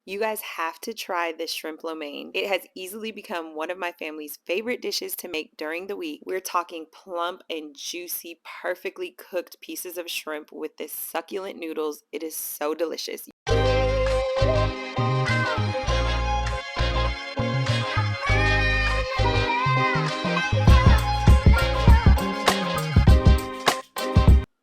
You guys have to try this shrimp lo mein. It has easily become one of my family's favorite dishes to make during the week. We're talking plump and juicy, perfectly cooked pieces of shrimp with this succulent noodles. It is so delicious.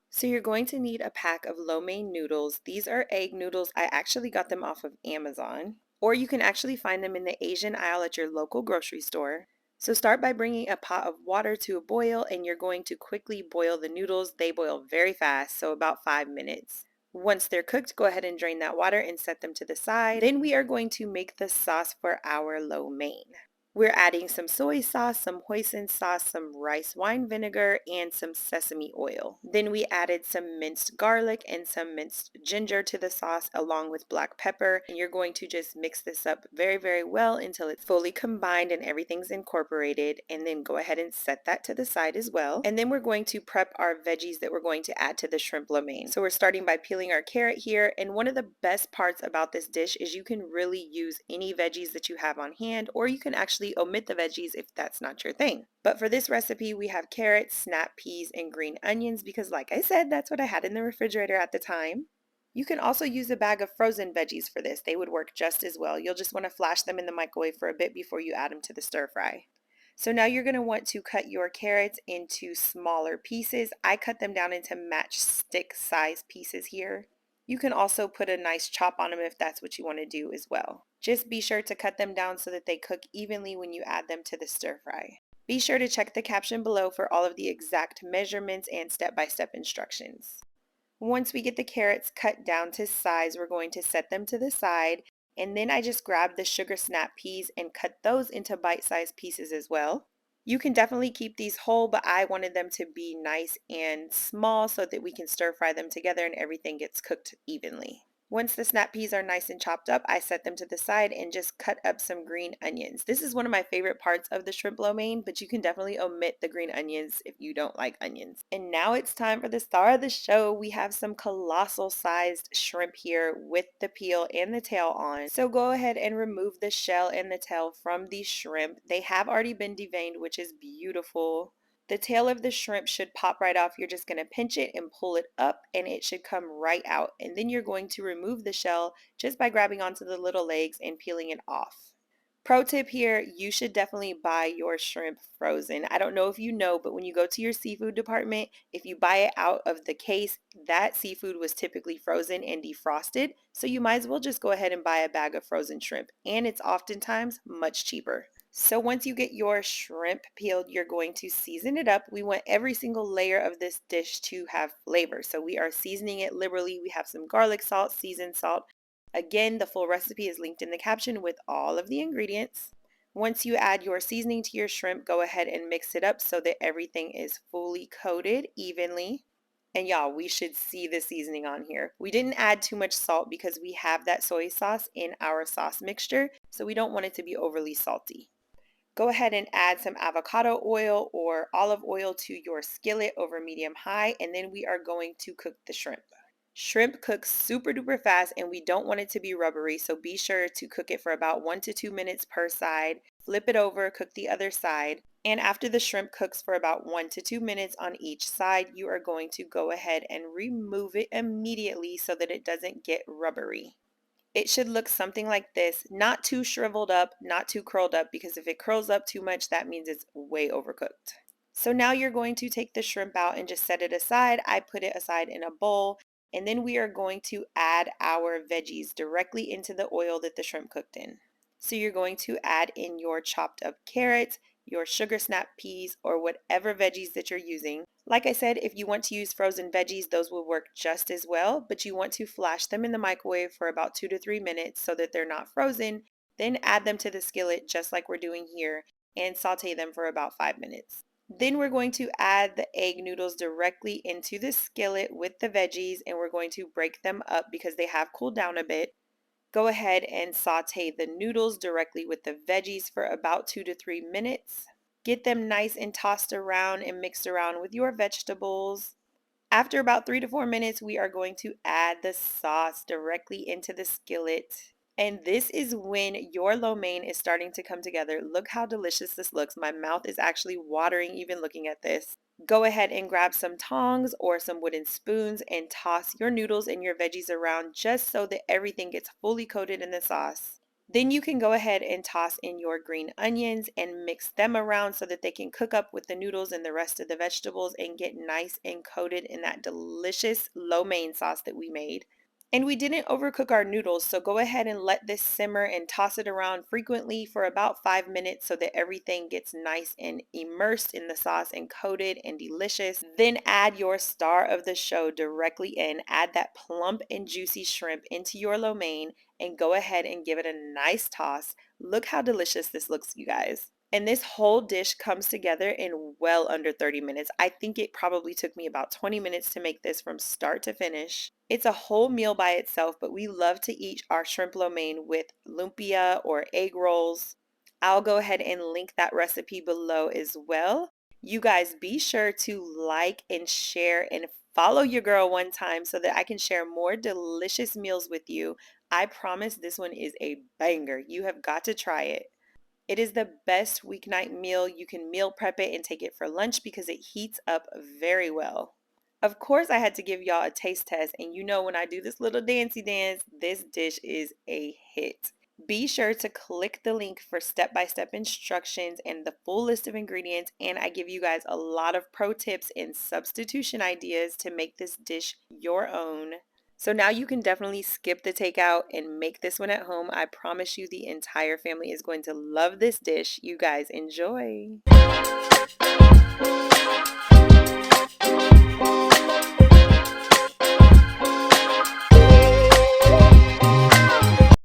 So you're going to need a pack of lo mein noodles. These are egg noodles. I actually got them off of Amazon, or you can actually find them in the Asian aisle at your local grocery store. So start by bringing a pot of water to a boil, and you're going to quickly boil the noodles. They boil very fast, so about 5 minutes. Once they're cooked, go ahead and drain that water and set them to the side. Then we are going to make the sauce for our lo mein. We're adding some soy sauce, some hoisin sauce, some rice wine vinegar, and some sesame oil. Then we added some minced garlic and some minced ginger to the sauce along with black pepper. And you're going to just mix this up very, very well until it's fully combined and everything's incorporated. And then go ahead and set that to the side as well. And then we're going to prep our veggies that we're going to add to the shrimp lo mein. So we're starting by peeling our carrot here. And one of the best parts about this dish is you can really use any veggies that you have on hand, or you can actually omit the veggies if that's not your thing. But for this recipe, we have carrots, snap peas, and green onions because like I said, that's what I had in the refrigerator at the time. You can also use a bag of frozen veggies for this. They would work just as well. You'll just want to flash them in the microwave for a bit before you add them to the stir fry. So now you're going to want to cut your carrots into smaller pieces. I cut them down into matchstick size pieces here. You can also put a nice chop on them if that's what you want to do as well. Just be sure to cut them down so that they cook evenly when you add them to the stir fry. Be sure to check the caption below for all of the exact measurements and step-by-step instructions. Once we get the carrots cut down to size, we're going to set them to the side, and then I just grabbed the sugar snap peas and cut those into bite-sized pieces as well. You can definitely keep these whole, but I wanted them to be nice and small so that we can stir fry them together and everything gets cooked evenly. Once the snap peas are nice and chopped up, I set them to the side and just cut up some green onions. This is one of my favorite parts of the shrimp lo mein, but you can definitely omit the green onions if you don't like onions. And now it's time for the star of the show. We have some colossal sized shrimp here with the peel and the tail on. So go ahead and remove the shell and the tail from these shrimp. They have already been deveined, which is beautiful. The tail of the shrimp should pop right off. You're just going to pinch it and pull it up and it should come right out. And then you're going to remove the shell just by grabbing onto the little legs and peeling it off. Pro tip here, you should definitely buy your shrimp frozen. I don't know if you know, but when you go to your seafood department, if you buy it out of the case, that seafood was typically frozen and defrosted. So you might as well just go ahead and buy a bag of frozen shrimp. And it's oftentimes much cheaper. So once you get your shrimp peeled, you're going to season it up. We want every single layer of this dish to have flavor. So we are seasoning it liberally. We have some garlic salt, seasoned salt. Again, the full recipe is linked in the caption with all of the ingredients. Once you add your seasoning to your shrimp, go ahead and mix it up so that everything is fully coated evenly. And y'all, we should see the seasoning on here. We didn't add too much salt because we have that soy sauce in our sauce mixture, so we don't want it to be overly salty. Go ahead and add some avocado oil or olive oil to your skillet over medium high, and then we are going to cook the shrimp. Shrimp cooks super duper fast and we don't want it to be rubbery, so be sure to cook it for about 1 to 2 minutes per side. Flip it over, cook the other side. And after the shrimp cooks for about 1 to 2 minutes on each side, you are going to go ahead and remove it immediately so that it doesn't get rubbery. It should look something like this, not too shriveled up, not too curled up, because if it curls up too much, that means it's way overcooked. So now you're going to take the shrimp out and just set it aside. I put it aside in a bowl, and then we are going to add our veggies directly into the oil that the shrimp cooked in. So you're going to add in your chopped up carrots, your sugar snap peas, or whatever veggies that you're using. Like I said, if you want to use frozen veggies, those will work just as well, but you want to flash them in the microwave for about 2 to 3 minutes so that they're not frozen. Then add them to the skillet just like we're doing here and saute them for about 5 minutes. Then we're going to add the egg noodles directly into the skillet with the veggies, and we're going to break them up because they have cooled down a bit. Go ahead and saute the noodles directly with the veggies for about 2 to 3 minutes. Get them nice and tossed around and mixed around with your vegetables. After about 3 to 4 minutes, we are going to add the sauce directly into the skillet. And this is when your lo mein is starting to come together. Look how delicious this looks. My mouth is actually watering even looking at this. Go ahead and grab some tongs or some wooden spoons and toss your noodles and your veggies around just so that everything gets fully coated in the sauce. Then you can go ahead and toss in your green onions and mix them around so that they can cook up with the noodles and the rest of the vegetables and get nice and coated in that delicious lo mein sauce that we made. And we didn't overcook our noodles, so go ahead and let this simmer and toss it around frequently for about 5 minutes so that everything gets nice and immersed in the sauce and coated and delicious. Then add your star of the show directly in. Add that plump and juicy shrimp into your lo mein and go ahead and give it a nice toss. Look how delicious this looks, you guys. And this whole dish comes together in well under 30 minutes. I think it probably took me about 20 minutes to make this from start to finish. It's a whole meal by itself, but we love to eat our shrimp lo mein with lumpia or egg rolls. I'll go ahead and link that recipe below as well. You guys be sure to like and share and follow your girl one time so that I can share more delicious meals with you. I promise this one is a banger. You have got to try it. It is the best weeknight meal. You can meal prep it and take it for lunch because it heats up very well. Of course, I had to give y'all a taste test, and you know when I do this little dancey dance, this dish is a hit. Be sure to click the link for step-by-step instructions and the full list of ingredients, and I give you guys a lot of pro tips and substitution ideas to make this dish your own. So now you can definitely skip the takeout and make this one at home. I promise you the entire family is going to love this dish. You guys enjoy.